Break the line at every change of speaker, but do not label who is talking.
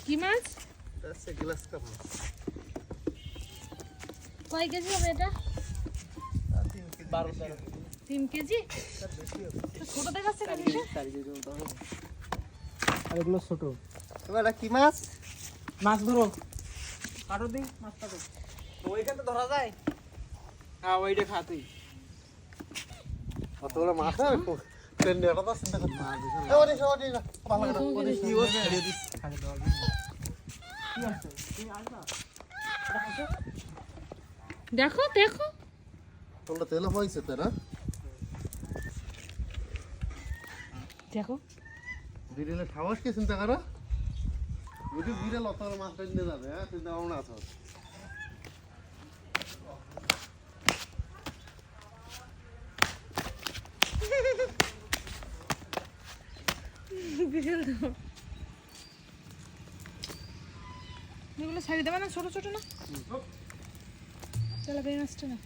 কি মাছ?
আছে glass cup মাছ।
কয় কেজি হবে এটা?
12-13
3 কেজি? তো ছোট দেখাচ্ছে কেন এটা?
আর এগুলো ছোট
এবার কি মাছ?
মাছ ধরো কাটো দিই মাছ কাটো ওইখান তো ধরা যায় হ্যাঁ ওইটা খা তুই
কতগুলো মাছ আছে ট্রেন নেটা তো চিন্তা করতে এ ওরে ওরে ভালো করে ওরে কি ও ছেড়ে দিস
খালি দেওয়া কি আছে তুমি আসবা
দেখো দেখো
তোমরা তেল হইছে তো না
দেখো
বিড়িলে ঠাওয়াস কি চিন্তা করো ওই বিড়ে লতার মাছ নিয়ে যাবে হ্যাঁ চিন্তা ভাবনা আছে
বিশাল তো এগুলো ছাড়ি দেবে না ছোট ছোট না তেলাপিয়া মাছটা না